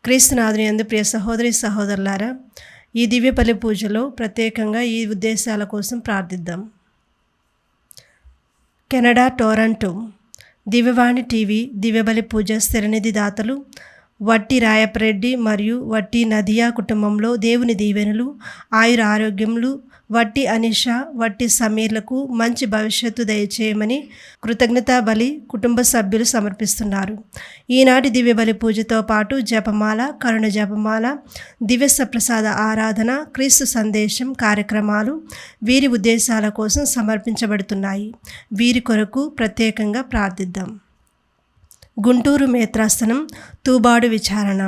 క్రీస్తునాథుని యందు ప్రియ సహోదరి సహోదరులారా, ఈ దివ్య బలి పూజలో ప్రత్యేకంగా ఈ ఉద్దేశాల కోసం ప్రార్థిద్దాం. కెనడా టొరంటో దివ్యవాణి టీవీ దివ్య బలి పూజ స్థిరనిధి దాతలు వట్టి రాయపరెడ్డి మరియు వట్టి నదియా కుటుంబంలో దేవుని దీవెనలు, ఆయుర ఆరోగ్యములు, వట్టి అనిష, వట్టి సమీర్లకు మంచి భవిష్యత్తు దయచేయమని కృతజ్ఞతా బలి కుటుంబ సభ్యులు సమర్పిస్తున్నారు. ఈనాటి దివ్య బలి పూజతో పాటు జపమాల, కరుణ జపమాల, దివ్య సప్రసాద ఆరాధన, క్రీస్తు సందేశం కార్యక్రమాలు వీరి ఉద్దేశాల కోసం సమర్పించబడుతున్నాయి. వీరి కొరకు ప్రత్యేకంగా ప్రార్థిద్దాం. గుంటూరు మేత్రాసనం తూబాడు విచారణ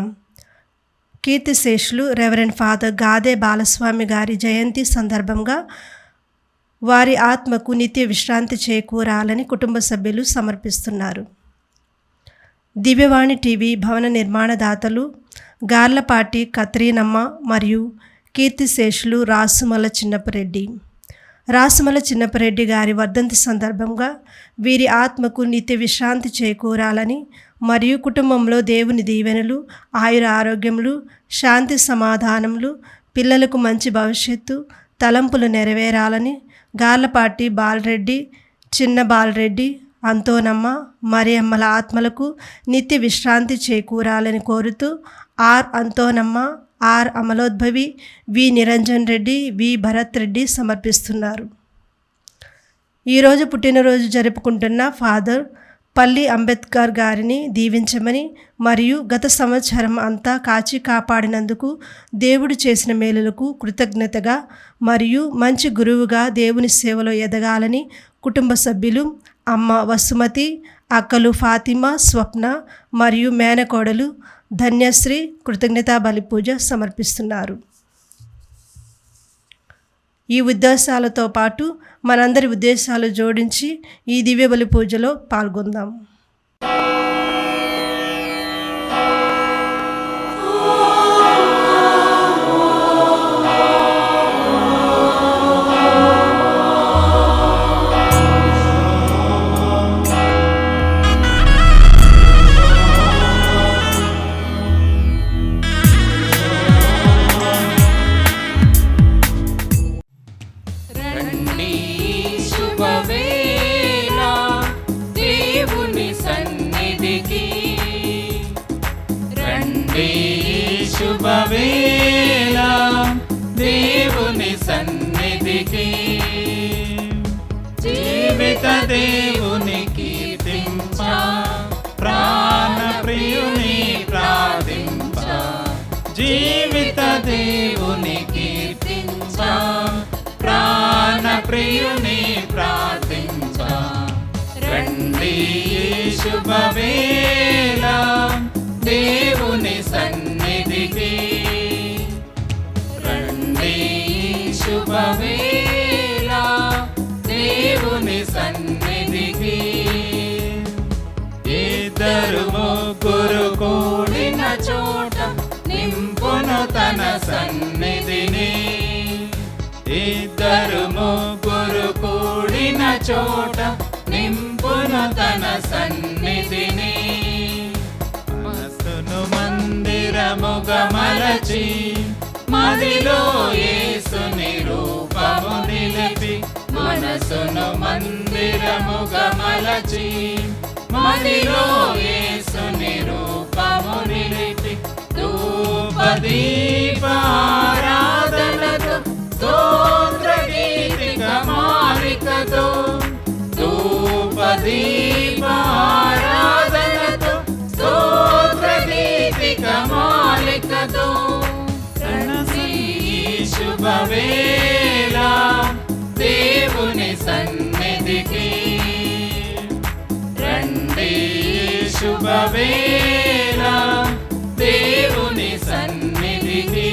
కీర్తిశేషులు రెవరెండ్ ఫాదర్ గాదే బాలస్వామి గారి జయంతి సందర్భంగా వారి ఆత్మకు నిత్య విశ్రాంతి చేకూరాలని కుటుంబ సభ్యులు సమర్పిస్తున్నారు. దివ్యవాణి టీవీ భవన నిర్మాణదాతలు గార్లపాటి కత్రీనమ్మ మరియు కీర్తిశేషులు రాసుమల చిన్నపరెడ్డి. రాసుమల చిన్నపరెడ్డి గారి వర్ధంతి సందర్భంగా వీరి ఆత్మకు నిత్య విశ్రాంతి చేకూరాలని మరియు కుటుంబంలో దేవుని దీవెనలు, ఆయుర ఆరోగ్యములు, శాంతి సమాధానములు, పిల్లలకు మంచి భవిష్యత్తు, తలంపులు నెరవేరాలని గార్లపాటి బాలరెడ్డి, చిన్న బాలరెడ్డి, అంతోనమ్మ, మరియమ్మల ఆత్మలకు నిత్య విశ్రాంతి చేకూరాలని కోరుతూ ఆర్ అంతోనమ్మ, ఆర్ అమలోద్భవి, వి నిరంజన్ రెడ్డి, వి భరత్ రెడ్డి సమర్పిస్తున్నారు. ఈరోజు పుట్టినరోజు జరుపుకుంటున్న ఫాదర్ పల్లి అంబేద్కర్ గారిని దీవించమని మరియు గత సంవత్సరం అంతా కాచి కాపాడినందుకు దేవుడు చేసిన మేలులకు కృతజ్ఞతగా మరియు మంచి గురువుగా దేవుని సేవలో ఎదగాలని కుటుంబ సభ్యులు అమ్మ వసుమతి, అక్కలు ఫాతిమా, స్వప్న మరియు మేనకోడలు ధన్యశ్రీ కృతజ్ఞతా బలి పూజ సమర్పిస్తున్నారు. ఈ ఉద్దేశాలతో పాటు మనందరి ఉద్దేశాలు జోడించి ఈ దివ్య బలి పూజలో పాల్గొందాం. శుభవేళ దేవుని సన్నిధికి, జీవిత దేవుని కీర్తించ, ప్రాణ ప్రియుని ప్రార్థించ, జీవిత దేవుని కీర్తించ, ప్రాణ ప్రియుని ప్రార్థించ. రండి శుభవేళ దేవుని సన్నిధికి, రండి శుభవేళ దేవుని సన్నిధికి. ఇద్దరు ముగ్గురు కూడిన చోట నింపును తన సన్నిధిని, ఇద్దరు ముగ్గురు కూడిన చోట నింపును తన సన్నిధిని. మందిరముగా మలచి మదిలో యేసుని రూపము నిలిపి, మనసును మందిరముగా మలచి మదిలో యేసుని రూపము నిలిపి, ధూపదీప ఆరాధనతో స్తోత్ర గీతిక మాలికతో, ధూపదీప ఆరాధనతో స్తోత్ర గీతిక మాలికతో. రండి శుభవేళ దేవుని సన్నిధికి, రండి శుభవేళ దేవుని సన్నిధికి.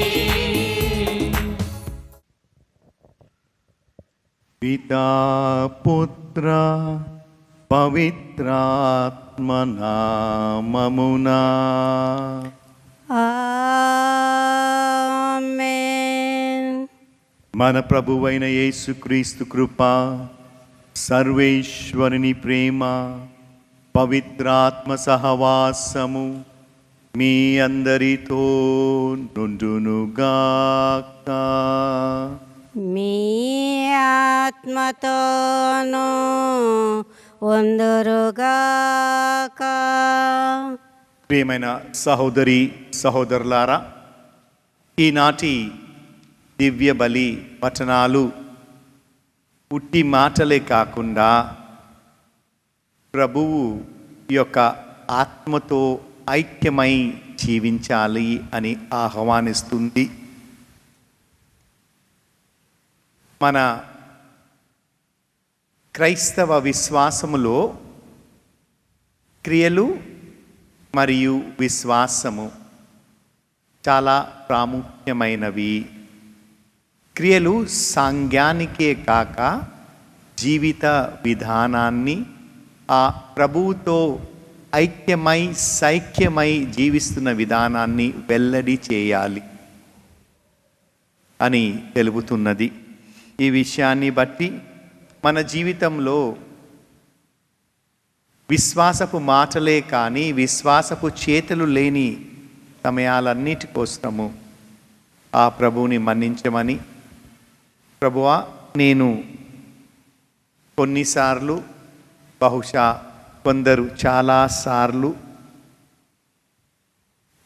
పితా పుత్ర పవిత్రాత్మ నామమునా ఆమేన్. మన ప్రభువైన యేసుక్రీస్తు కృప, సర్వేశ్వరుని ప్రేమ, పవిత్రాత్మ సహవాసము మీ అందరితో నుండునుగాక. మీ ఆత్మతోనూ వందురుగాక. ప్రియమైన సహోదరి సహోదరులారా, ఈనాటి దివ్య బలి వచనాలు ఉట్టి మాటలే కాకుండా ప్రభువు యొక్క ఆత్మతో ఐక్యమై జీవించాలి అని ఆహ్వానిస్తుంది. మన క్రైస్తవ విశ్వాసములో క్రియలు మరియు విశ్వాసము చాలా ప్రాముఖ్యమైనవి. క్రియలు సాంఘ్యానికే కాక జీవిత విధానాన్ని ఆ ప్రభువుతో ఐక్యమై సైక్యమై జీవిస్తున్న విధానాన్ని వెల్లడి చేయాలి అని తెలుపుతున్నది. ఈ విషయాన్ని బట్టి మన జీవితంలో విశ్వాసపు మాటలే కానీ విశ్వాసపు చేతలు లేని సమయాలన్నిటి కోసము ఆ ప్రభువుని మన్నించమని, ప్రభువా నేను కొన్నిసార్లు, బహుశా కొందరు చాలాసార్లు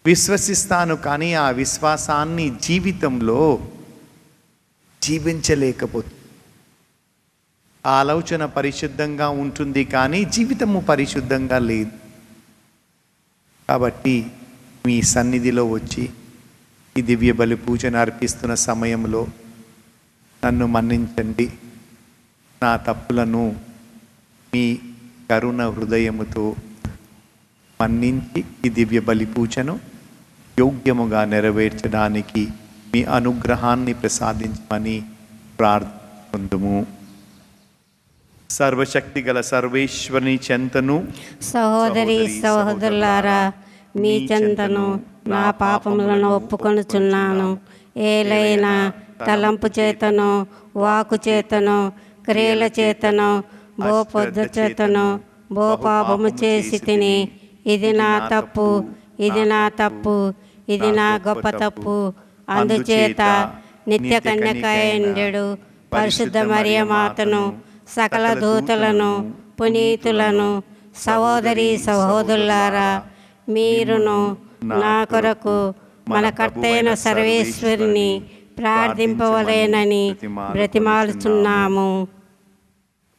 విశ్వసిస్తాను, కానీ ఆ విశ్వాసాన్ని జీవితంలో జీవించలేకపోతుంది. ఆలోచన పరిశుద్ధంగా ఉంటుంది కానీ జీవితము పరిశుద్ధంగా లేదు. కాబట్టి మీ సన్నిధిలో వచ్చి ఈ దివ్య బలి పూజను అర్పిస్తున్న సమయంలో నన్ను మన్నించండి. నా తప్పులను మీ కరుణ హృదయముతో మన్నించి ఈ దివ్య బలి పూజను యోగ్యముగా నెరవేర్చడానికి మీ అనుగ్రహాన్ని ప్రసాదించమని ప్రార్థించుకుందుము. సర్వశక్తి గల సర్వేశ్వరుని చెంతను సహోదరి సహోదరులారా, మీ చెంతను నా పాపములను ఒప్పుకొనుచున్నాను. ఏలైనా తలంపు చేతను, వాకు చేతను, క్రియల చేతను, బోపొద్దు చేతను బోపాపము చేసి తిని, ఇది నా తప్పు, ఇది నా తప్పు, ఇది నా గొప్ప తప్పు. అందుచేత నిత్య కన్యకైండెడు పరిశుద్ధ మరియ మాతను, సకల దూతలను, పునీతులను, సహోదరి సహోదరులారా, మీరును నా కొరకు మన కర్తైన సర్వేశ్వరిని ప్రార్థింపవలేనని బ్రతిమాలుచున్నాము.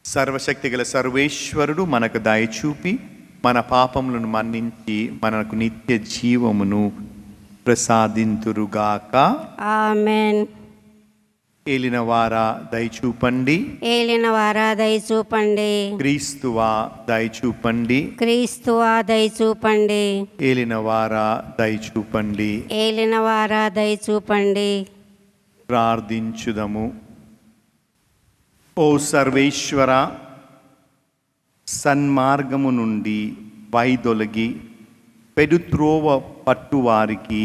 సర్వశక్తి గల సర్వేశ్వరుడు మనకు దయచూపి మన పాపములను మన్నించి మనకు నిత్య జీవమును ప్రసాదింతురుగాక. ఆమేన్. ఏలినవారా దయచూపండి, ఏలినవారా దయచూపండి, క్రీస్తువా దయచూపండి, క్రీస్తువా దయచూపండి, ఏలినవారా దయచూపండి. ఏలినవారా దయచూపండి. ప్రార్థించుదము. ఓ సర్వేశ్వర, సన్మార్గము నుండి వైదొలగి పెడుత్రోవ పట్టువారికి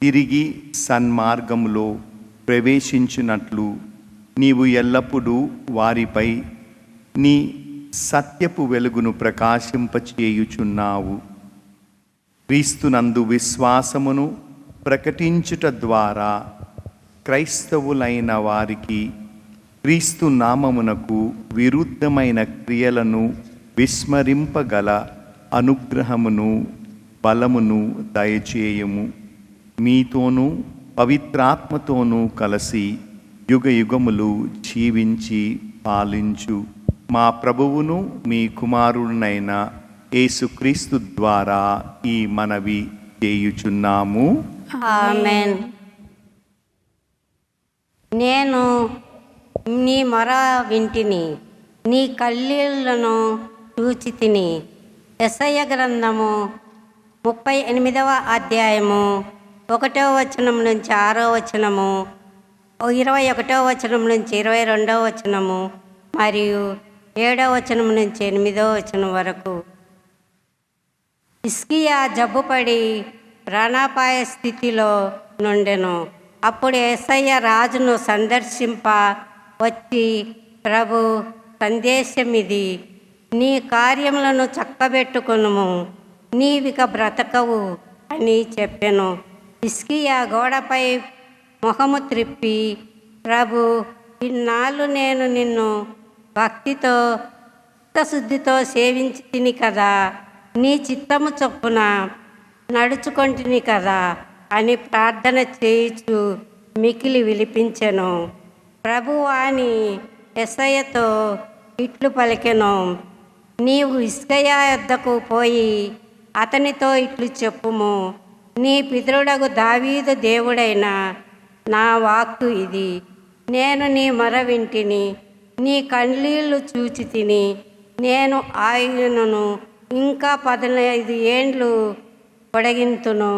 తిరిగి సన్మార్గములో ప్రవేశించినట్లు నీవు ఎల్లప్పుడూ వారిపై నీ సత్యపు వెలుగును ప్రకాశింపచేయుచున్నావు. క్రీస్తునందు విశ్వాసమును ప్రకటించుట ద్వారా క్రైస్తవులైన వారికి క్రీస్తు నామమునకు విరుద్ధమైన క్రియలను విస్మరింపగల అనుగ్రహమును బలమును దయచేయము. మీతోనూ పవిత్రాత్మతోనూ కలిసి యుగ యుగములు జీవించి పాలించు మా ప్రభువును మీ కుమారుడునైన యేసుక్రీస్తు ద్వారా ఈ మనవి చేయుచున్నాము. ఆమేన్. నేను నీ మొర వింటిని, నీ కళ్ళీళ్లను చూచి తిని. యెషయా గ్రంథము 38వ అధ్యాయము 1వ వచనం నుంచి 6వ వచనము, 21వ వచనం నుంచి 22వ వచనము మరియు 7వ వచనం నుంచి 8వ వచనం వరకు. హిజ్కియా జబ్బుపడి ప్రాణాపాయ స్థితిలో నుండెను. అప్పుడు యెషయా రాజును సందర్శింప వచ్చి, ప్రభు సందేశమిది, నీ కార్యములను చక్కబెట్టుకొనుము, నీవిక బ్రతకవు అని చెప్పెను. హిజ్కియా గోడపై ముఖము త్రిప్పి, ప్రభు, ఇన్నాళ్ళు నేను నిన్ను భక్తితో చిత్తశుద్ధితో సేవించి తిని కదా, నీ చిత్తము చొప్పున నడుచుకొంటిని కదా అని ప్రార్థన చేయుచు మికిలి విలిపించెను. ప్రభువాని యెషయాతో ఇట్లు పలికెను, నీవు హిజ్కియా యొద్దకు పోయి అతనితో ఇట్లు చెప్పుము, నీ పితరుడగు దావీదు దేవుడైన నా వాక్కు ఇది. నేను నీ మొర వింటిని, నీ కన్నీళ్లు చూచి తిని. నేను ఆయునును ఇంకా 15 ఏండ్లు పొడిగింతును.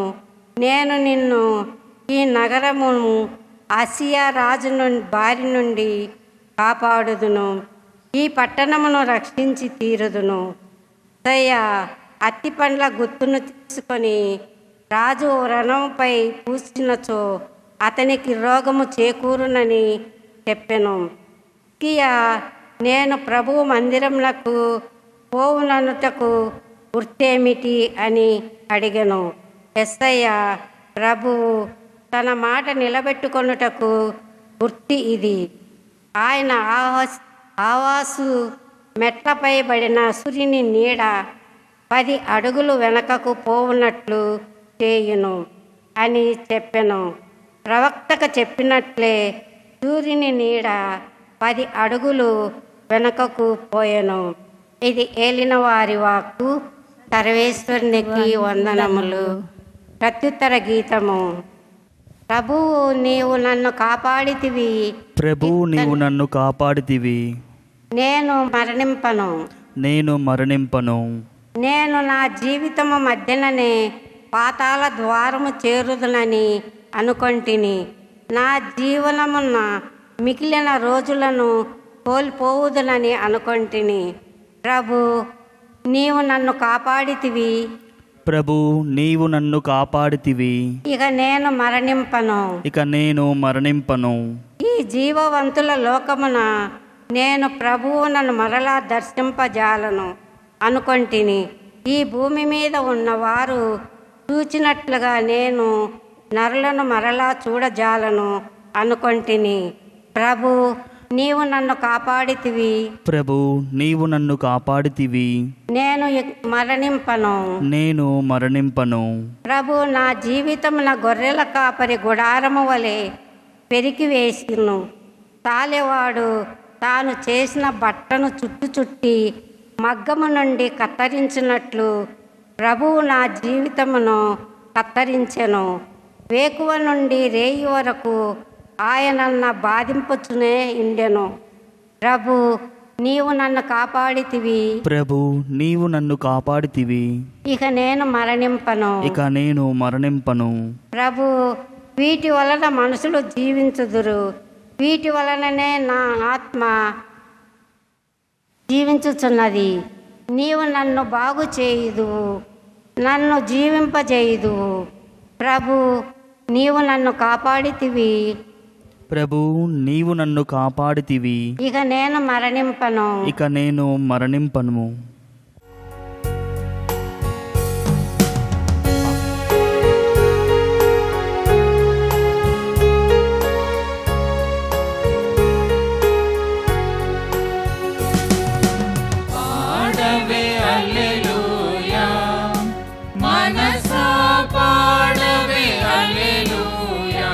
నేను నిన్ను ఈ నగరమును అసియా రాజు బారి నుండి కాపాడుదును, ఈ పట్టణమును రక్షించి తీరుదును. హిజ్కియా అత్తి పండ్ల గుత్తును తీసుకొని రాజు రణంపై పూసినచో అతనికి రోగము చేకూరునని చెప్పెను. హిజ్కియా, నేను ప్రభువు మందిరమునకు పోవుననుటకు గుర్తేమిటి అని అడిగెను. యెషయా, ప్రభువు తన మాట నిలబెట్టుకొనుటకు గుర్తి ఇది. ఆయన ఆవాసు మెట్లపై పడిన సూర్యుని నీడ 10 అడుగులు వెనకకు పోవునట్లు చేయును అని చెప్పెను. ప్రవక్తకు చెప్పినట్లే సూర్యుని నీడ 10 అడుగులు వెనకకు పోయెను. ఇది ఏలిన వారి వాక్కు. సర్వేశ్వరునికి వందనములు. ప్రత్యుత్తర గీతము. ప్రభువు నీవు నన్ను కాపాడితివి, ప్రభువు నీవు నన్ను కాపాడితివి, నేను మరణింపను. నేను నా జీవితము మధ్యననే పాతాళ ద్వారము చేరుదునని అనుకొంటిని. నా జీవనమున్న మిగిలిన రోజులను కోల్పోవుదునని అనుకొంటిని. ప్రభు, నీవు నన్ను కాపాడితివి, ఇక నేను మరణింపను. ఈ జీవవంతుల లోకమున నేను ప్రభువునను మరలా దర్శింపజాలను అనుకొంటిని. ఈ భూమి మీద ఉన్నవారు చూచినట్లుగా నేను నరులను మరలా చూడజాలను అనుకొంటిని. ప్రభు, నీవు నన్ను కాపాడితివి, నేను మరణింపను. ప్రభు, నా జీవితమున గొర్రెల కాపరి గుడారము వలె పెరికి వేసిను. తాలెవాడు తాను చేసిన బట్టను చుట్టి మగ్గము నుండి కత్తిరించినట్లు ప్రభువు నా జీవితమును కత్తిరించెను. వేకువ నుండి రేయి వరకు ఆయన నన్ను బాధింపుచునే ఉండెను. ప్రభు, నీవు నన్ను కాపాడితివి, ఇక నేను మరణింపను. ప్రభు, వీటి వలన మనుషులు జీవించుదురు, వీటి వలననే నా ఆత్మ జీవించుచున్నది. నీవు నన్ను బాగు చేయుదువు, నన్ను జీవింపజేయుదువు. ప్రభు, నీవు నన్ను కాపాడితివి, ఇక నేను మరణింపను. పాడవే హల్లెలూయా, మనసా పాడవే హల్లెలూయా.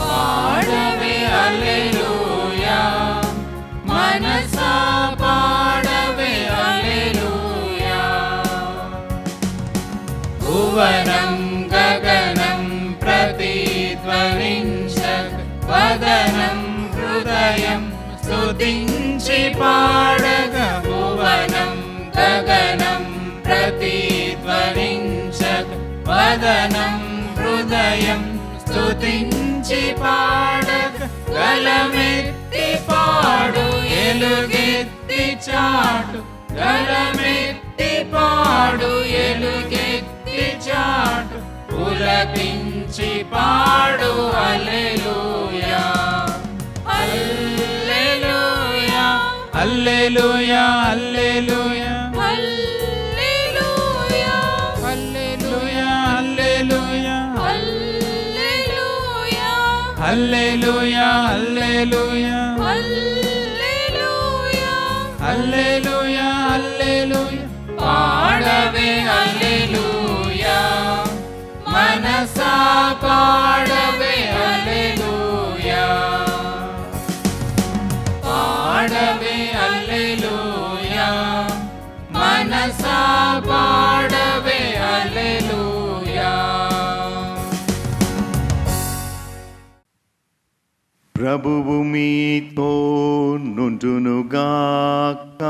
పాడవే హల్లెలూయా, మనసా పాడవే హల్లెలూయా. భువనం గగనం ప్రతిధ్వనించక్, వదనం హృదయం స్తుతించి పాడగ. భువనం గగనం ప్రతిధ్వనించక్, వదనం హృదయం స్తుతించి పాడగ. గలమెత్తి పాడు, ఎలుగెత్తి చాటు, గలమెత్తి పాడు, ఎలుగెత్తి చాటు, పులకించి పాడు హల్లెలూయా. హల్లెలూయా, హల్లెలూయా, హల్లెలూయా, హల్లెలూయా హల్లెలూయా హల్లెలూయా హల్లెలూయా హల్లెలూయా పాడవే హల్లెలూయా మనసా పాడవే హల్లెలూయా పాడవే హల్లెలూయా మనసా పాడవే హల్లెలూయా. ప్రభువు మీతో నుండునుగాక.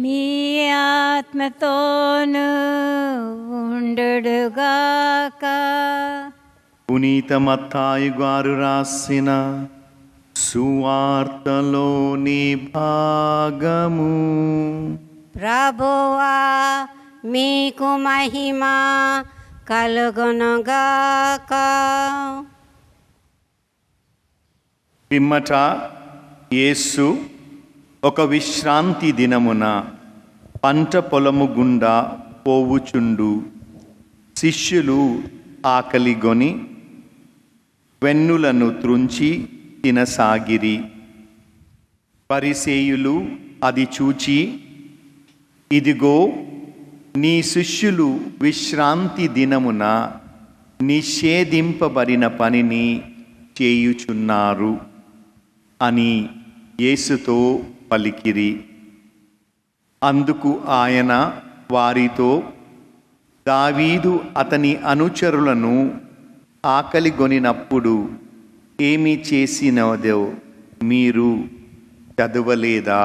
మీ ఆత్మతోను ఉండుగాక. పునీత మత్తాయి గారు రాసిన సువార్తలోని భాగము. ప్రభువా మీకు మహిమ కలుగునుగాక. పిమ్మట యేసు ఒక విశ్రాంతి దినమున పంట పొలము గుండా పోవుచుండు. శిష్యులు ఆకలిగొని వెన్నులను త్రుంచి తినసాగిరి. పరిసేయులు అది చూచి, ఇదిగో నీ శిష్యులు విశ్రాంతి దినమున నిషేధింపబడిన పనిని చేయుచున్నారు అని యేసుతో పలికిరి. అందుకు ఆయన వారితో, దావీదు అతని అనుచరులను ఆకలిగొనినప్పుడు ఏమి చేసినదో మీరు చదవలేదా?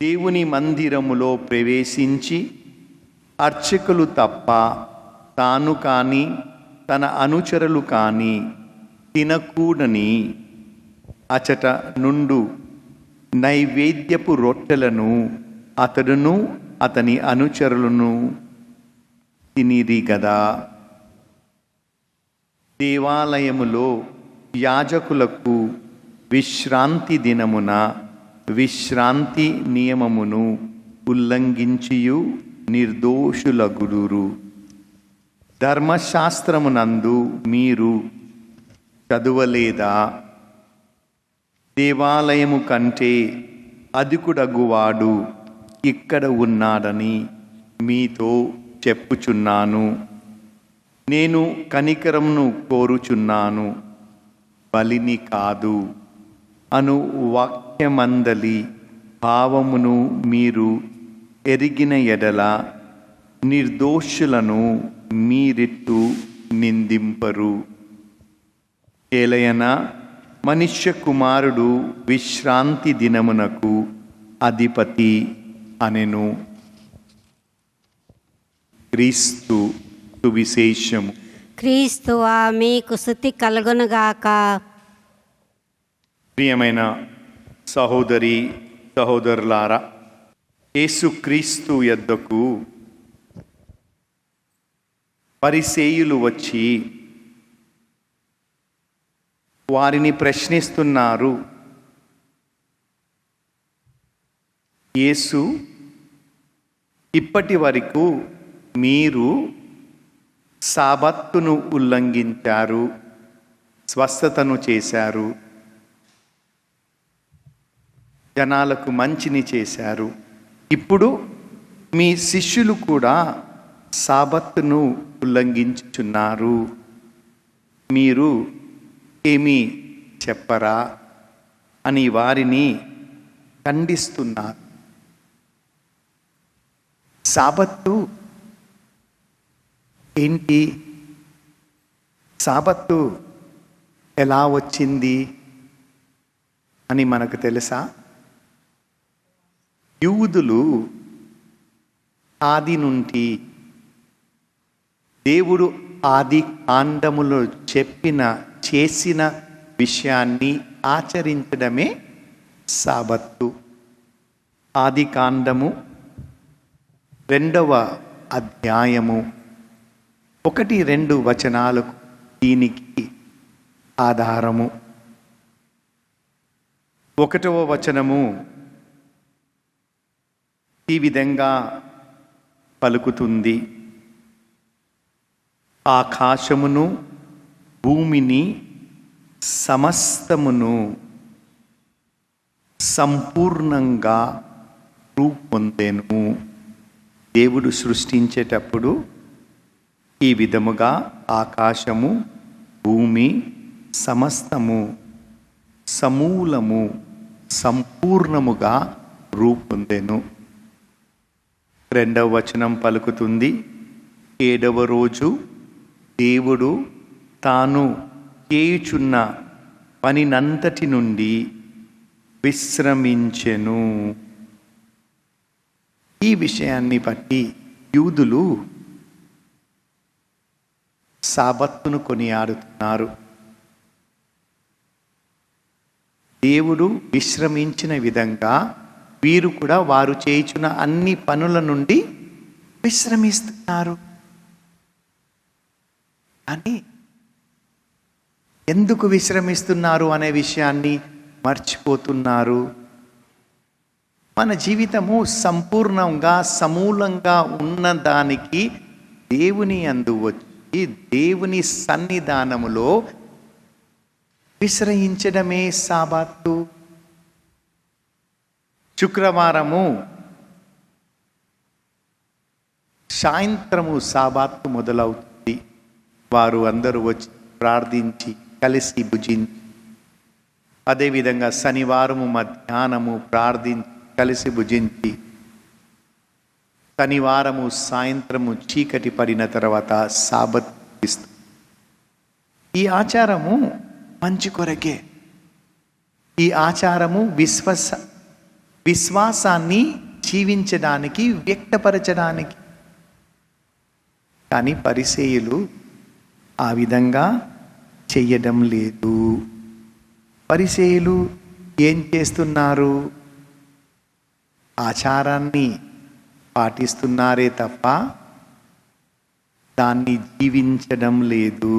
దేవుని మందిరములో ప్రవేశించి అర్చకులు తప్ప తాను కానీ తన అనుచరులు కానీ తినకూడని అచట నుండు నైవేద్యపు రొట్టెలను అతడును అతని అనుచరులను తినిరి గదా. దేవాలయములో యాజకులకు విశ్రాంతి దినమున విశ్రాంతి నియమమును ఉల్లంఘించియు నిర్దోషులగుదురు. ధర్మశాస్త్రమునందు మీరు చదువలేదా? దేవాలయము కంటే అధికుడగువాడు ఇక్కడ ఉన్నాడని మీతో చెప్పుచున్నాను. నేను కనికరమును కోరుచున్నాను, బలిని కాదు అను వాక్యమందలి భావమును మీరు ఎరిగిన ఎడల నిర్దోషులను మీరిట్టు నిందింపరు. ఏలయన మనుష్య కుమారుడు విశ్రాంతి దినమునకు అధిపతి అనెను. క్రీస్తు సువిశేషము. క్రీస్తువా మీకు స్తుతి కలుగునుగాక. ప్రియమైన సహోదరి సహోదరులారా, యేసుక్రీస్తు యొద్దకు పరిసేయులు వచ్చి వారిని ప్రశ్నిస్తున్నారు. యేసు, ఇప్పటి వరకు మీరు సాబత్తును ఉల్లంఘించారు, స్వస్థతను చేశారు, జనాలకు మంచిని చేశారు. ఇప్పుడు మీ శిష్యులు కూడా సాబత్తును ఉల్లంఘించుచున్నారు. మీరు ఏమీ చెప్పరా అని వారిని ఖండిస్తున్నారు. సాబత్తు ఏంటి? సాబత్తు ఎలా వచ్చింది అని మనకు తెలుసా? యూదులు ఆది నుండి దేవుడు ఆది కాండములో చేసిన విషయాన్ని ఆచరించడమే సాబత్తు. ఆది కాండము 2వ అధ్యాయము 1-2 వచనాలకు దీనికి ఆధారము. 1వ వచనము ఈ విధంగా పలుకుతుంది: ఆకాశమును భూమిని సమస్తమును సంపూర్ణంగా రూపొందెను. దేవుడు సృష్టించేటప్పుడు ఈ విధముగా ఆకాశము, భూమి సమస్తము సమూలము సంపూర్ణముగా రూపొందెను. 2వ వచనం పలుకుతుంది, 7వ రోజు దేవుడు తాను చేయుచున్న పనినంతటి నుండి విశ్రమించెను. ఈ విషయాన్ని బట్టి యూదులు సాబత్తును కొనియాడుతున్నారు. దేవుడు విశ్రమించిన విధంగా వీరు కూడా వారు చేయుచున్న అన్ని పనుల నుండి విశ్రమిస్తున్నారు. అని ఎందుకు విశ్రమిస్తున్నారు అనే విషయాన్ని మర్చిపోతున్నారు. మన జీవితము సంపూర్ణంగా సమూలంగా ఉన్నదానికి దేవుని యందు వచ్చి దేవుని సన్నిధానములో విశ్రయించడమే సాబాతు. శుక్రవారము సాయంత్రము సాబాతు మొదలవుతుంది. వారు అందరూ వచ్చి ప్రార్థించి కలిసి భుజించి, అదేవిధంగా శనివారము మధ్యాహ్నము ప్రార్థించి కలిసి భుజించి, శనివారము సాయంత్రము చీకటి పడిన తర్వాత సాబత్ ఇస్తుంది. ఈ ఆచారము మంచి కొరకే. ఈ ఆచారము విశ్వాసాన్ని జీవించడానికి, వ్యక్తపరచడానికి. కానీ పరిసయ్యులు ఆ విధంగా చెయ్యడం లేదు. పరిసయ్యులు ఏం చేస్తున్నారు? ఆచారాన్ని పాటిస్తున్నారే తప్ప దాన్ని జీవించడం లేదు.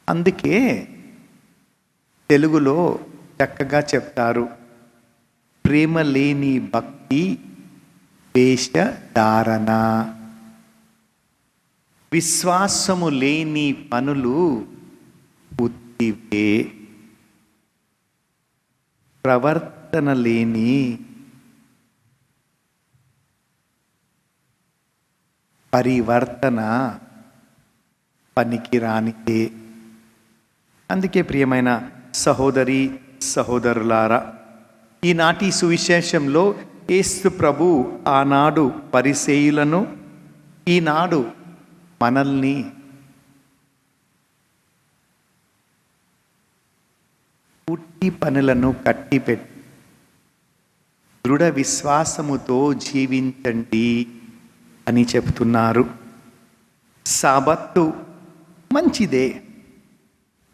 అందుకే తెలుగులో చక్కగా చెప్తారు, ప్రేమ లేని భక్తి వేషధారణ, విశ్వాసము లేని పనులు ఉత్తివే, ప్రవర్తన లేని పరివర్తన పనికిరానిదే. అందుకే ప్రియమైన సహోదరి సహోదరులారా, ఈనాటి సువిశేషంలో యేసు ప్రభు ఆనాడు పరిసయ్యులను, ఈనాడు మనల్ని పుట్టి పనులను కట్టిపెట్టి దృఢ విశ్వాసముతో జీవించండి అని చెప్తున్నారు. సాబత్తు మంచిదే.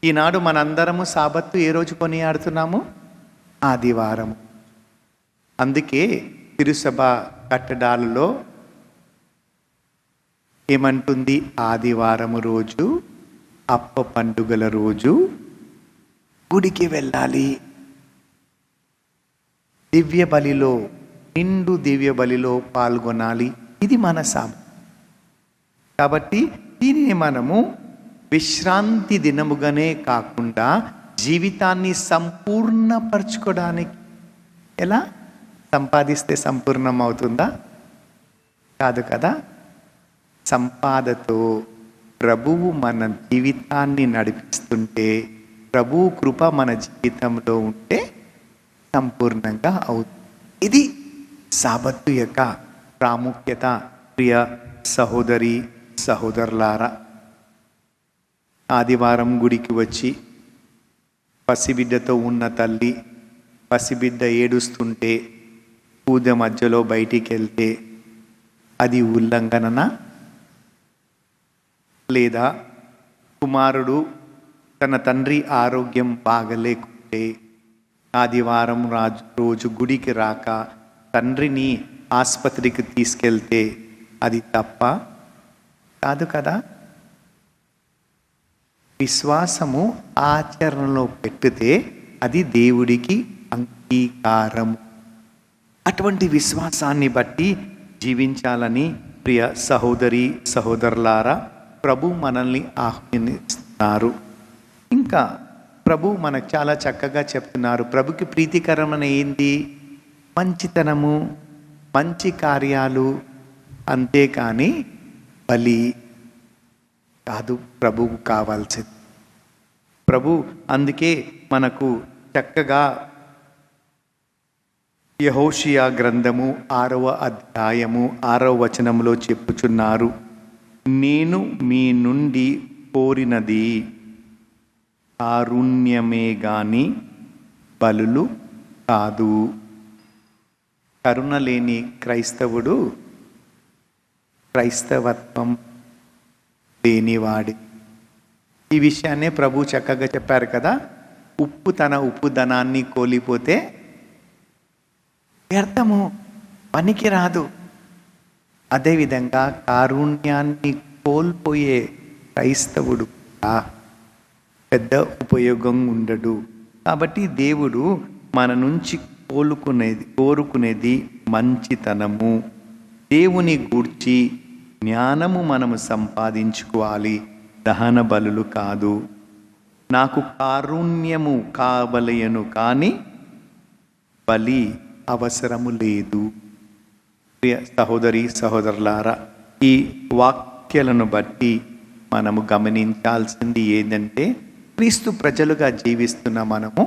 ఈనాడు మనందరము సాబత్తు ఏ రోజు కొనియాడుతున్నాము? ఆదివారము. అందుకే తిరుసభ కట్టడాలలో ఏమంటుంది? ఆదివారము రోజు, అప్ప పండుగల రోజు గుడికి వెళ్ళాలి. దివ్య బలిలో, నిండు దివ్య బలిలో పాల్గొనాలి. ఇది మన సాబత్తు. కాబట్టి దీనిని మనము విశ్రాంతి దినముగానే కాకుండా జీవితాన్ని సంపూర్ణపరచుకోవడానికి, ఎలా సంపాదిస్తే సంపూర్ణం అవుతుందా? కాదు కదా. సంపాదతో ప్రభువు మన జీవితాన్ని నడిపిస్తుంటే, ప్రభువు కృప మన జీవితంలో ఉంటే సంపూర్ణంగా అవుతుంది. ఇది సాబత్తు యొక్క ప్రాముఖ్యత. ప్రియ సహోదరి సహోదరులారా, ఆదివారం గుడికి వచ్చి పసిబిడ్డతో ఉన్న తల్లి పసిబిడ్డ ఏడుస్తుంటే పూజ మధ్యలో బయటికి వెళ్తే అది ఉల్లంఘననా? లేదా కుమారుడు తన తండ్రి ఆరోగ్యం బాగలేకుంటే ఆదివారం రోజు గుడికి రాక తండ్రిని ఆసుపత్రికి తీసుకెళ్తే అది తప్ప? కాదు కదా. విశ్వాసము ఆచరణలో పెట్టితే అది దేవుడికి అంగీకారం. అటువంటి విశ్వాసాన్ని బట్టి జీవించాలని ప్రియ సహోదరి సహోదరులారా ప్రభు మనల్ని ఆహ్వానిస్తున్నారు. జీవిస్తున్నారు. ఇంకా ప్రభు మనకు చాలా చక్కగా చెప్తున్నారు. ప్రభుకి ప్రీతికరమైన ఏంది? మంచితనము, మంచి కార్యాలు, అంతేకాని బలి కాదు ప్రభువు కావాల్సింది. ప్రభు అందుకే మనకు చక్కగా యెహోషియా గ్రంథము 6వ అధ్యాయము 6వ వచనంలో చెప్పుచున్నారు, నేను మీ నుండి కోరినది కారుణ్యమే గాని బలులు కాదు. కరుణ లేని క్రైస్తవుడు క్రైస్తవత్వం లేనివాడి. ఈ విషయాన్నే ప్రభు చక్కగా చెప్పారు కదా, ఉప్పు తన ఉప్పు ధనాన్ని కోల్పోతే వ్యర్థము, పనికి రాదు. అదేవిధంగా కారుణ్యాన్ని కోల్పోయే క్రైస్తవుడు పెద్ద ఉపయోగం ఉండడు. కాబట్టి దేవుడు మన నుంచి కోరుకునేది మంచితనము. దేవుని గూర్చి జ్ఞానము మనము సంపాదించుకోవాలి, దహన బలులు కాదు. నాకు కారుణ్యము కావలయను కానీ బలి అవసరము లేదు. ప్రియ సహోదరి సహోదరులారా, ఈ వాక్యాలను బట్టి మనము గమనించాల్సింది ఏంటంటే, క్రీస్తు ప్రజలుగా జీవిస్తున్న మనము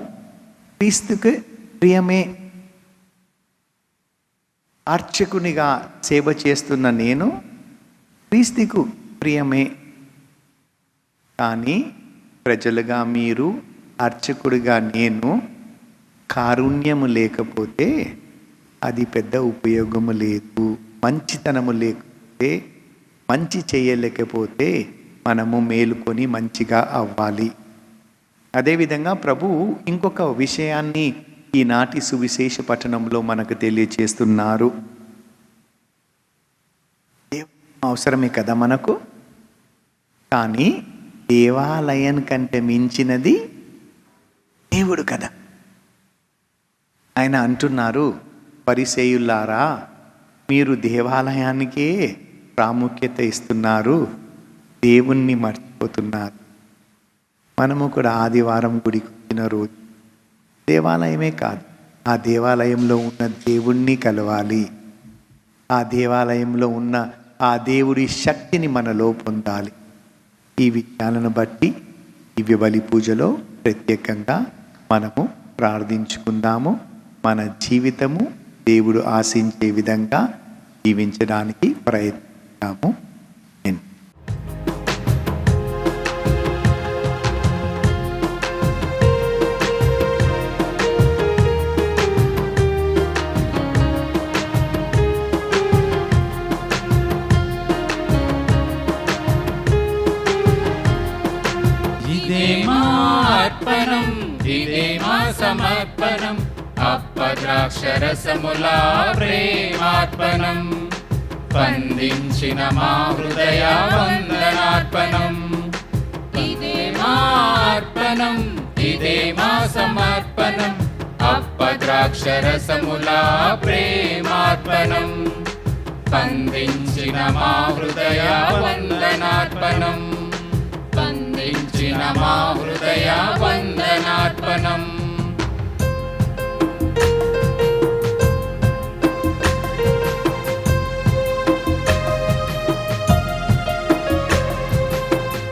క్రీస్తుకు ప్రియమే. అర్చకునిగా సేవ చేస్తున్న నేను క్రీస్తుకు ప్రియమే. కానీ ప్రజలుగా మీరు, అర్చకుడిగా నేను కారుణ్యము లేకపోతే అది పెద్ద ఉపయోగము లేదు. మంచితనము లేకపోతే, మంచి చేయలేకపోతే మనము మేలుకొని మంచిగా అవ్వాలి. అదేవిధంగా ప్రభు ఇంకొక విషయాన్ని ఈనాటి సువిశేష పట్టణంలో మనకు తెలియచేస్తున్నారు. అవసరమే కదా మనకు, కానీ దేవాలయం కంటే మించినది దేవుడు కదా. ఆయన అంటున్నారు, పరిసయ్యులారా, మీరు దేవాలయానికే ప్రాముఖ్యత ఇస్తున్నారు, దేవుణ్ణి మర్చిపోతున్నారు. మనము కూడా ఆదివారం గుడికి వచ్చిన రోజు దేవాలయమే కాదు, ఆ దేవాలయంలో ఉన్న దేవుణ్ణి కలవాలి. ఆ దేవాలయంలో ఉన్న ఆ దేవుడి శక్తిని మనలో పొందాలి. ఈ విషయాలను బట్టి దివ్య బలి పూజలో ప్రత్యేకంగా మనము ప్రార్థించుకుందాము. మన జీవితము దేవుడు ఆశించే విధంగా జీవించడానికి ప్రయత్నిస్తాము. ఇదే మా అర్పణం, ఇదే మా సమర్పణం, అప్పద్రాక్షరసముల ప్రేమార్పణం, స్పందించిన మా హృదయ వందనార్పణం. ఇదే మా అర్పణం, ఇదే మా సమర్పణం, అప్పద్రాక్షరసముల ప్రేమార్పణం, స్పందించిన మా హృదయ వందనార్పణం, స్పందించిన మా హృదయ వందనార్పణం.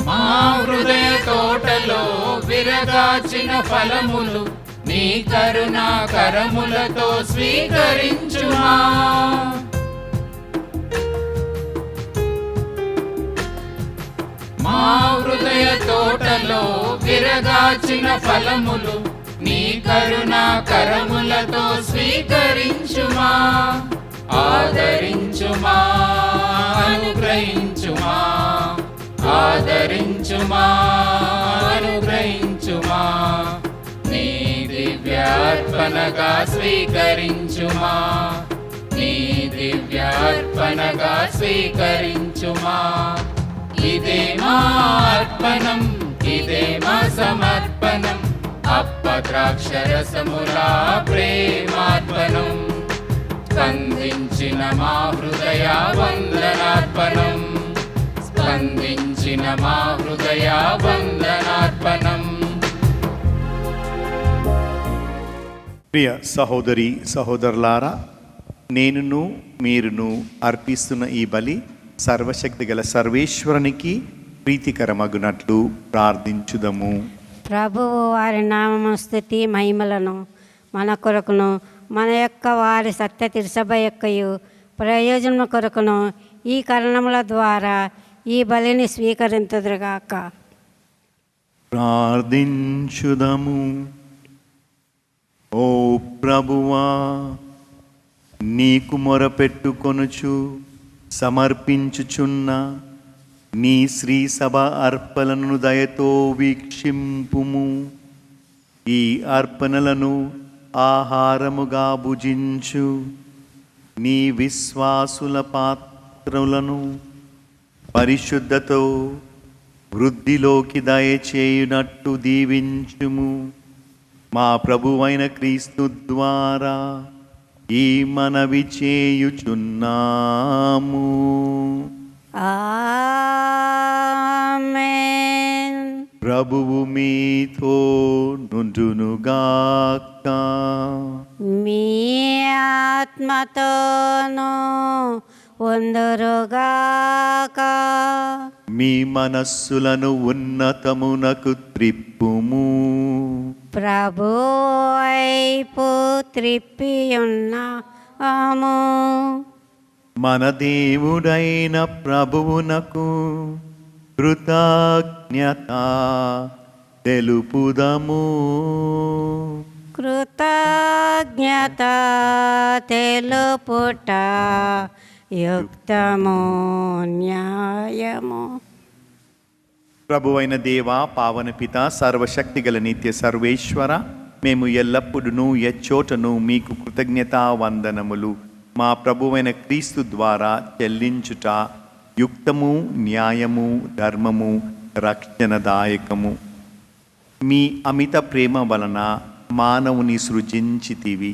మా హృదయ తోటలో విరగాచిన ఫలములు నీ కరుణా కరములతో స్వీకరించుమా. మా హృదయ తోటలో విరగాచిన ఫలములు నీ కరుణా కరములతో స్వీకరించుమా. ఆదరించుమా, అనుగ్రహించుమా, ఆదరించుమా, అనుగ్రహించుమా. నీ దివ్యార్పణగా స్వీకరించుమా, నీ దివ్యార్పణగా స్వీకరించుమా. ఇదే మా అర్పణం, ఇదే మా సమర్పణం, అప్పద్రాక్షరసముల ప్రేమార్పణం, స్పందించిన మా హృదయ వందనార్పణం, స్పందించిన మా హృదయ వందనార్పణం. ప్రియ సహోదరి సహోదరులారా, నేనును మీరును అర్పిస్తున్న ఈ బలి సర్వశక్తి గల సర్వేశ్వరునికి ప్రీతికరమగునట్లు ప్రార్థించుదము. ప్రభువు వారి నామము స్తుతి మహిమలను మన కొరకును మన యొక్క వారి సత్య తిరుసభ యొక్కయు ప్రయోజనం కొరకును ఈ కారణముల ద్వారా ఈ బలిని స్వీకరించుదురుగాక. ప్రార్థించుదము. ఓ ప్రభువా, నీకు మొరపెట్టుకొనుచు సమర్పించుచున్న నీ శ్రీ సభ అర్పణలను దయతో వీక్షింపుము. ఈ అర్పణలను ఆహారముగా భుజించు నీ విశ్వాసుల పాత్రలను పరిశుద్ధతో వృద్ధిలోకి దయచేయునట్టు దీవించుము. మా ప్రభువైన క్రీస్తు ద్వారా ఈ మనవి చేయుచున్నాము. ఆమేన్. ప్రభువు మీతో నుండునుగాక. మీ ఆత్మతోనూ ఉందురుగాక. మీ మనస్సులను ఉన్నతమునకు త్రిప్పుము. ప్రభు వైపు త్రిప్పి ఉన్నాము. మన దేవుడైన ప్రభువునకు కృతజ్ఞత తెలుపుదము. కృతజ్ఞత తెలుపుట యుక్తము న్యాయము. ప్రభువైన దేవా, పావన పిత, సర్వశక్తి గల నిత్య సర్వేశ్వర, మేము ఎల్లప్పుడూ ఎచ్చోటను మీకు కృతజ్ఞతా వందనములు మా ప్రభువైన క్రీస్తు ద్వారా చెల్లించుట యుక్తము, న్యాయము, ధర్మము, రక్షణదాయకము. మీ అమిత ప్రేమ వలన మానవుని సృజించితివి.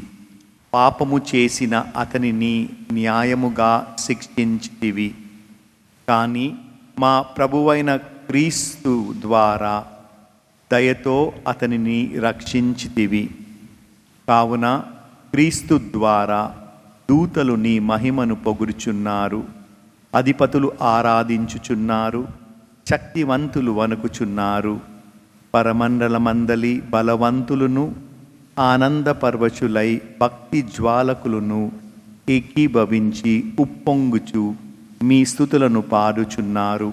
పాపము చేసిన అతనిని న్యాయముగా శిక్షించితివి. కానీ మా ప్రభువైన క్రీస్తు ద్వారా దయతో అతనిని రక్షించితివి. కావున క్రీస్తు ద్వారా దూతలు నీ మహిమను పొగుడుచున్నారు, అధిపతులు ఆరాధించుచున్నారు, శక్తివంతులు వణుకుచున్నారు. పరమండలమందలి బలవంతులను ఆనందపర్వశులై భక్తి జ్వాలకులను ఏకీభవించి ఉప్పొంగుచు మీ స్తుతులను పాడుచున్నారు.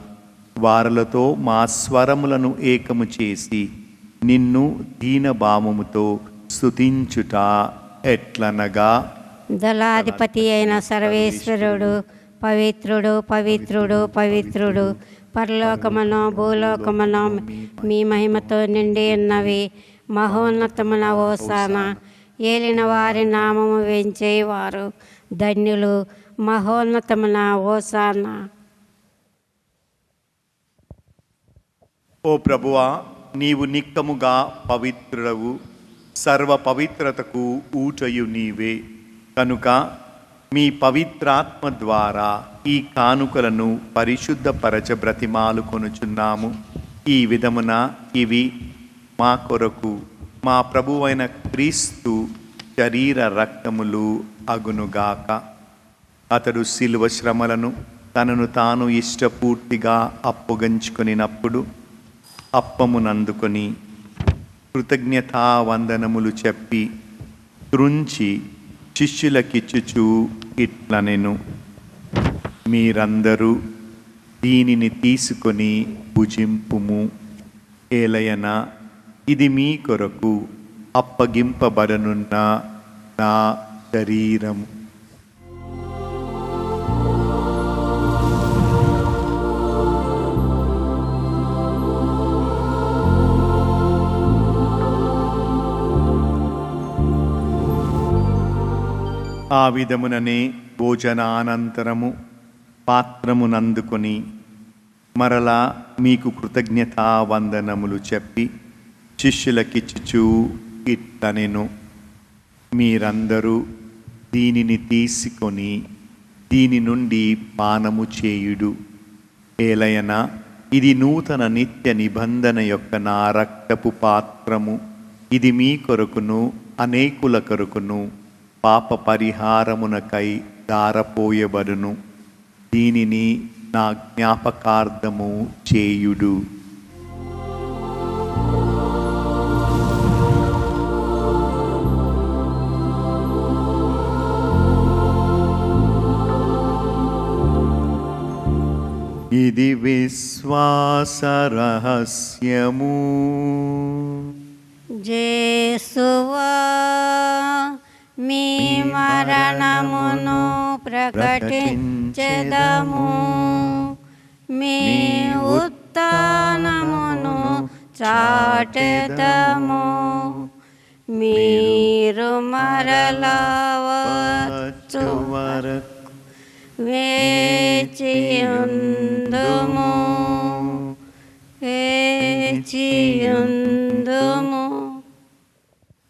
వారలతో మా స్వరములను ఏకము చేసి నిన్ను దీనభావముతో స్తుతించుట ఎట్లనగా, దళాధిపతి అయిన సర్వేశ్వరుడు పవిత్రుడు, పవిత్రుడు, పవిత్రుడు, పరలోకమును భూలోకమును మీ మహిమతో నిండి ఉన్నవి. మహోన్నతమున హోసానా. ఏలిన వారి నామము వెంచేవారు ధన్యులు. మహోన్నతమున హోసానా. ఓ ప్రభువా, నీవు నిక్కముగా పవిత్రుడవు, సర్వ పవిత్రతకు ఊటయు నీవే. కనుక మీ పవిత్రాత్మ ద్వారా ఈ కానుకలను పరిశుద్ధపరచ బ్రతిమాలు కొనుచున్నాము. ఈ విధమున ఇవి మా కొరకు మా ప్రభువైన క్రీస్తు శరీర రక్తములు అగునుగాక. అతడు శిలువ శ్రమలను తనను తాను ఇష్టపూర్తిగా అప్పగించుకొనినప్పుడు అప్పమునందుకొని కృతజ్ఞతా వందనములు చెప్పి త్రుంచి శిష్యులకిచ్చుచూ ఇట్లనెను, మీరందరూ దీనిని తీసుకొని భుజింపుము. ఏలయన ఇది మీ కొరకు అప్పగింపబడనున్న నా శరీరము. ఆ విధముననే భోజనానంతరము పాత్రమునందుకొని మరలా మీకు కృతజ్ఞతా వందనములు చెప్పి శిష్యులకిచ్చుచూ ఇట్లనెను, మీరందరూ దీనిని తీసుకొని దీని నుండి పానము చేయుడు. ఏలయన ఇది నూతన నిత్య నిబంధన యొక్క నా రక్తపు పాత్రము. ఇది మీ కొరకును అనేకుల కొరకును పాప పరిహారమునకై దారపోయబడును. దీనిని నా జ్ఞాపకార్థము చేయుడు. ఇది విశ్వాస రహస్యము. జేసువా మీ మరణమును ప్రకటించెదము, మీ ఉత్థానమును చాటెదము. మీరు మరలా వచ్చు వరకు వేచియుందుము, వేచియుందుము.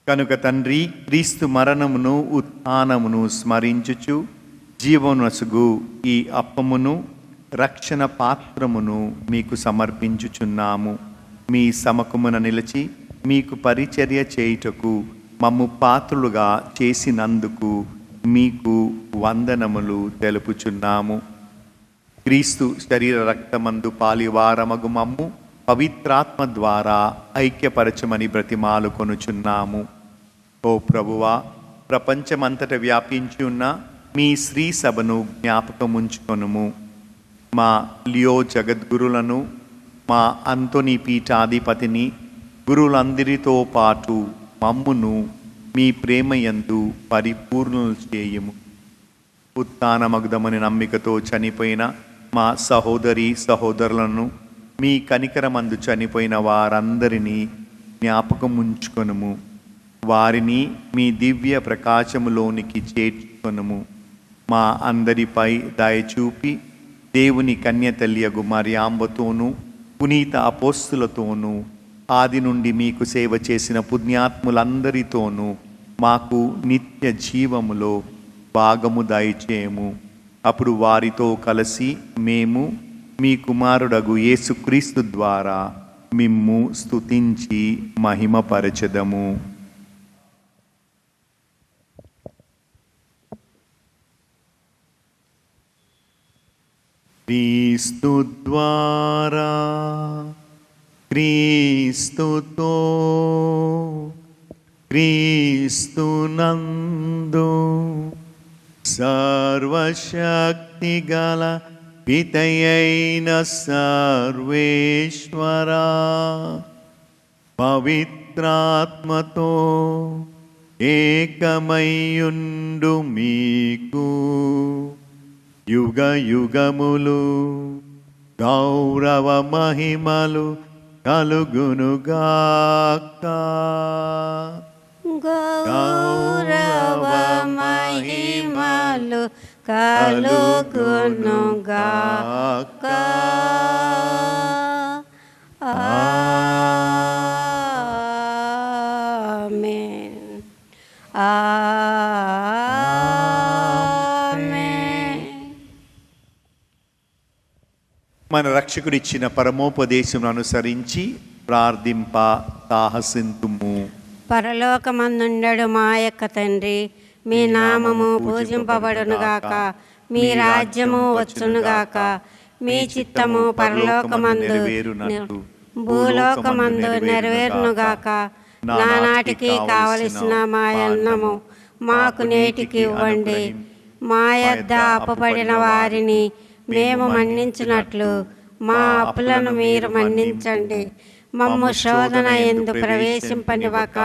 కనుక తండ్రి, క్రీస్తు మరణమును ఉత్థానమును స్మరించుచు జీవనసుగు ఈ అప్పమును రక్షణ పాత్రమును మీకు సమర్పించుచున్నాము. మీ సమకమున నిలిచి మీకు పరిచర్య చేయుటకు మమ్ము పాత్రులుగా చేసినందుకు మీకు వందనములు తెలుపుచున్నాము. క్రీస్తు శరీర రక్తమందు పాలివారమగు మమ్ము పవిత్రాత్మ ద్వారా ఐక్యపరచమని బ్రతిమాలు కొనుచున్నాము. ఓ ప్రభువా, ప్రపంచమంతట వ్యాపించి ఉన్న మీ శ్రీ సభను జ్ఞాపకముంచుకొనుము. మా లియో జగద్గురులను, మా అంతోని పీఠాధిపతిని, గురులందరితో పాటు మమ్మును మీ ప్రేమయందు పరిపూర్ణులు చేయుము. ఉత్థానమగుదమని నమ్మికతో చనిపోయిన మా సహోదరి సహోదరులను, మీ కనికరమందు చనిపోయిన వారందరినీ జ్ఞాపకముంచుకొనుము. వారిని మీ దివ్య ప్రకాశములోనికి చేర్చుకొనుము. మా అందరిపై దయచూపి దేవుని కన్యతల్యగు మరియాంబతోనూ పునీత అపోస్తులతోనూ ఆది నుండి మీకు సేవ చేసిన పుణ్యాత్ములందరితోనూ మాకు నిత్య జీవములో భాగము దయచేయము. అప్పుడు వారితో కలిసి మేము మీ కుమారుడగు యేసుక్రీస్తు ద్వారా మిమ్ము స్తుతించి మహిమపరచెదము. క్రీస్తు ద్వారా, క్రీస్తుతో, క్రీస్తునందు సర్వశక్తిగల పితయైన సర్వేశ్వరా, పవిత్రాత్మతో ఏకమయ్యుండు మీకు యుగ యుగములు గౌరవ మహిమలు కలుగునుగాక. గౌరవ మహిమలు కలుగునుగాక. ఆమేన్. మన రక్షకుడిచ్చిన పరమోపదేశం అనుసరించి ప్రార్థింప సాహసింతుము. పరలోకమందుండడు మా యొక్క తండ్రి, మీ నామము పూజింపబడునుగాక, మీ రాజ్యము వచ్చునుగాక, మీ చిత్తము పరలోకమందు భూలోకమందు నెరవేరునుగాక. నానాటికి కావలసిన మా అన్నము మాకు నేటికి ఇవ్వండి. మా యొద్ద అప్పబడిన వారిని మేము మన్నించినట్లు మా అప్పులను మీరు మన్నించండి. మమ్ము శోధన యందు ప్రవేశింపనివ్వక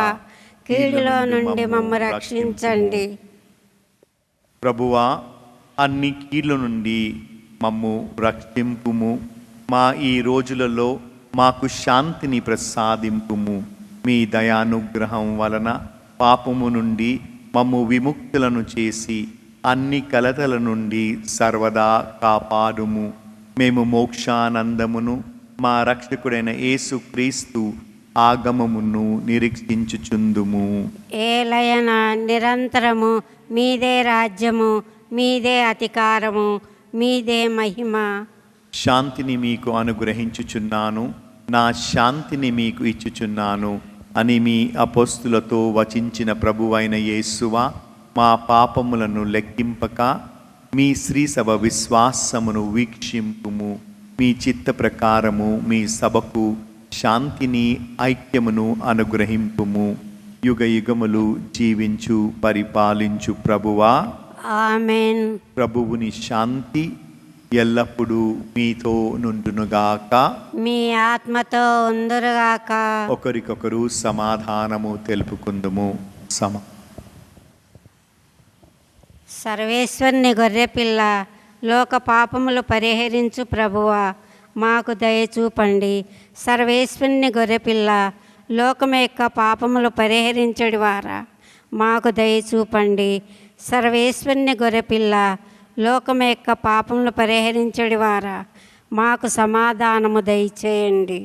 కీడులో నుండి మమ్ము రక్షించండి. ప్రభువా, అన్ని కీళ్ళ నుండి మమ్ము రక్షింపుము. మా ఈ రోజులలో మాకు శాంతిని ప్రసాదింపుము. మీ దయానుగ్రహం వలన పాపము నుండి మమ్ము విముక్తులను చేసి అన్ని కలతల నుండి సర్వదా కాపాడుము. మేము మోక్షానందమును మా రక్షకుడైన యేసుక్రీస్తు ఆగమమును నిరీక్షించుచుందుము. ఏలయన నిరంతరము మీదే రాజ్యము, మీదే అధికారము, మీదే మహిమ. శాంతిని మీకు అనుగ్రహించుచున్నాను, నా శాంతిని మీకు ఇచ్చుచున్నాను. అని మీ అపోస్తులతో వచించిన ప్రభువైన యేసువా, మా పాపములను లెక్కింపక మీ శ్రీసభ విశ్వాసమును వీక్షింపుము. మీ చిత్త ప్రకారము మీ సభకు శాంతిని ఐక్యమును అనుగ్రహింపుము. యుగ యుగములు జీవించు పరిపాలించు ప్రభువా, ఆమేన్. ప్రభువుని శాంతి ఎల్లప్పుడూ మీతో నుండునుగాక. మీ ఆత్మతో ఉందురుగాక. ఒకరికొకరు సమాధానము తెలుపుకుందుము. సర్వేశ్వరుని గొర్రెపిల్ల, లోక పాపములు పరిహరించు ప్రభువా, మాకు దయచూపండి. సర్వేశ్వరుని గొర్రెపిల్ల, లోకం యొక్క పాపములు పరిహరించడి వారా, మాకు దయచూపండి. సర్వేశ్వరుని గొర్రెపిల్ల, లోకం యొక్క పాపములు పరిహరించడి వారా, మాకు సమాధానము దయచేయండి.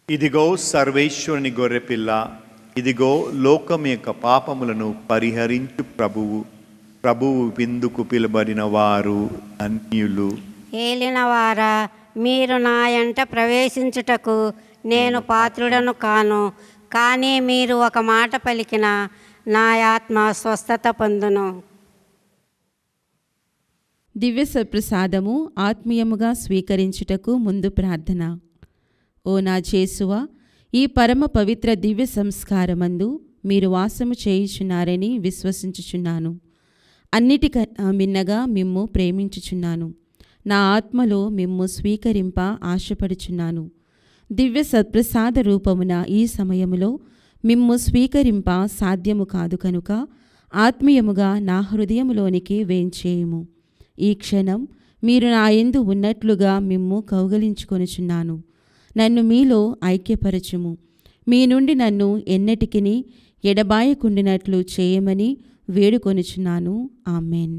ఇదిగో సర్వేశ్వరుని గొర్రెపిల్ల, ఇదిగో లోకం యొక్క పాపములను పరిహరించు ప్రభువు విందుకు పిలువబడిన వారు ధన్యులు. ఏలినవారా, మీరు నా యంట ప్రవేశించుటకు నేను పాత్రుడను కాను, కానీ మీరు ఒక మాట పలికిన నా ఆత్మ స్వస్థత పొందును. దివ్య సప్రసాదము ఆత్మీయముగా స్వీకరించుటకు ముందు ప్రార్థన. ఓ నా యేసువా, ఈ పరమ పవిత్ర దివ్య సంస్కారమందు మీరు వాసము చేయుచున్నారని విశ్వసించుచున్నాను. అన్నిటికన్నా మిన్నగా మిమ్ము ప్రేమించుచున్నాను. నా ఆత్మలో మిమ్ము స్వీకరింప ఆశపడుచున్నాను. దివ్య సత్ప్రసాద రూపమున ఈ సమయములో మిమ్ము స్వీకరింప సాధ్యము కాదు కనుక ఆత్మీయముగా నా హృదయములోనికి వేంచేయుము. ఈ క్షణం మీరు నా యందు ఉన్నట్లుగా మిమ్ము కౌగలించుకొనుచున్నాను. నన్ను మీలో ఐక్యపరచుము. మీ నుండి నన్ను ఎన్నటికిని ఎడబాయకుండినట్లు చేయమని వేడుకొనుచున్నాను. ఆమెన్.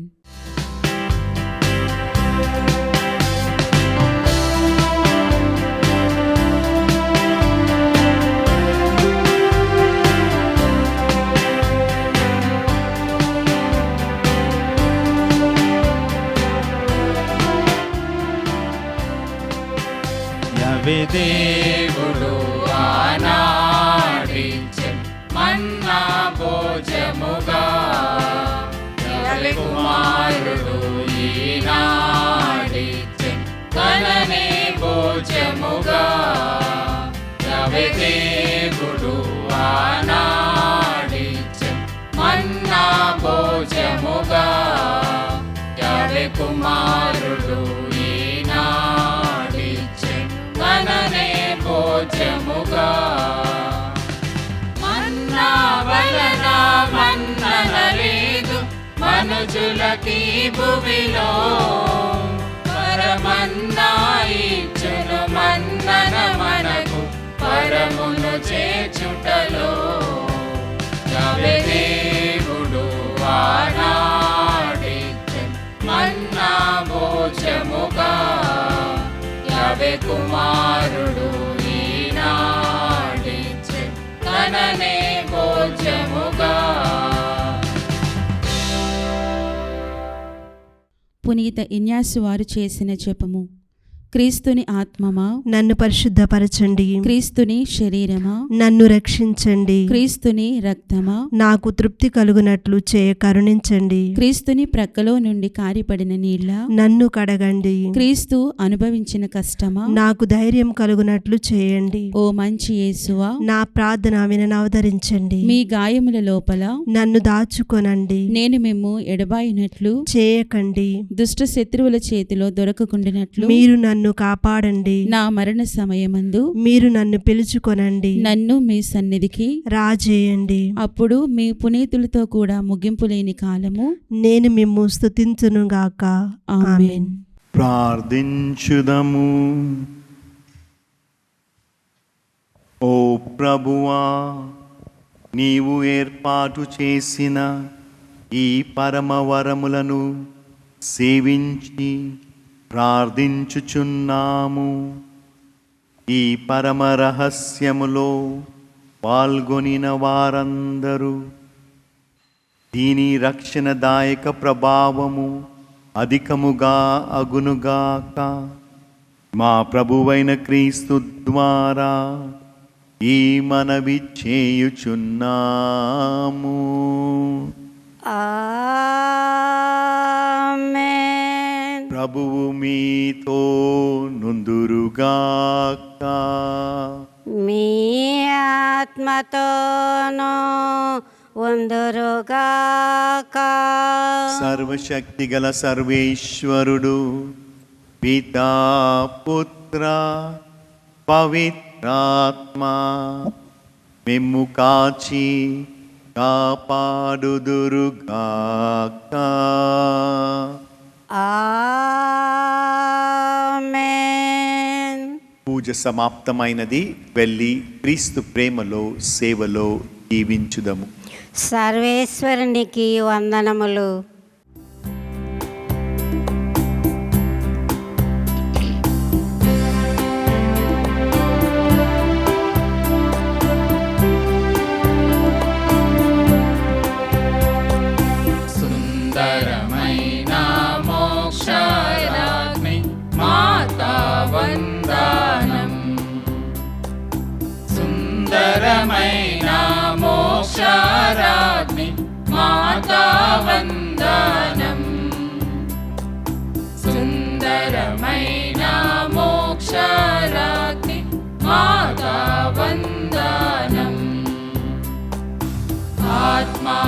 దేవుడు ఆనాడిచెన్ మన్నా భోజముగా, యెహోవా కుమారుడు ఈనాడిచెన్ తననే భోజముగా. యెహోవా దేవుడు ఆనాడిచెన్ మన్నా భోజముగా, యెహోవా కుమారుడు తననే భోజముగా. మన్నా వలన మన్నన లేదు మనుజులకి భువిలో, పరమన్నా ఇచ్చును మన్నన మనకు పరమును చేర్చుటలో. యెహోవా దేవుడు ఆనాడిచెన్ మన్నా భోజముగా, యెహోవా కుమారుడు ఈనాడిచెన్ తననే భోజముగా. పునీత ఇన్యాసు వారు చేసిన జపము. క్రీస్తుని ఆత్మమా, నన్ను పరిశుద్ధపరచండి. క్రీస్తుని శరీరమా, నన్ను రక్షించండి. క్రీస్తుని రక్తమా, నాకు తృప్తి కలుగునట్లు చేయ కరుణించండి. క్రీస్తుని ప్రక్కలో నుండి కారిపడిన నీళ్ళ, నన్ను కడగండి. క్రీస్తు అనుభవించిన కష్టమా, నాకు ధైర్యం కలుగునట్లు చేయండి. ఓ మంచి యేసువా, నా ప్రార్థన విననవదరించండి. మీ గాయముల లోపల నన్ను దాచుకొనండి. నేను మిమ్ము ఎడబాయినట్లు చేయకండి. దుష్ట శత్రువుల చేతిలో దొరకకుండినట్లు మీరు నన్ను కాపాడండి. నా మరణ సమయమందు మీరు నన్ను పిలుచుకొనండి. నన్ను మీ సన్నిధికి రాజేయండి. అప్పుడు మీ పునీతులతో కూడా ముగింపు లేని కాలము నేను మిమ్ము స్తుతించునుగాక. ఆమేన్. ప్రార్థించుదము. ఓ ప్రభువా, నీవు ఏర్పాటు చేసిన ఈ పరమ వరములను సేవించి ప్రార్థించుచున్నాము. ఈ పరమ రహస్యములో పాల్గొనిన వారందరూ దీని రక్షణదాయక ప్రభావము అధికముగా అగునుగాక. మా ప్రభువైన క్రీస్తు ద్వారా ఈ మనవి చేయుచున్నాము. ఆమేన్. ప్రభువు మీతో నుందురుగాక. మీ ఆత్మతోనూ ఉందురుగాక. సర్వశక్తిగల సర్వేశ్వరుడు పితా పుత్ర పవిత్రాత్మ మిమ్ము కాచి కాపాడుదురుగాక. ఆమేన్. పూజ సమాప్తమైనది. వెళ్ళి క్రీస్తు ప్రేమలో సేవలో జీవించుదము. సర్వేశ్వరునికి వందనములు. సుందరమైన మోక్షరాజ్ఞి మాతా వందనం. సుందరమైన మోక్షరాజ్ఞి మాతా వందనం. సుందరమైన మోక్షరాజ్ఞి మాతా వందనం. ఆత్మా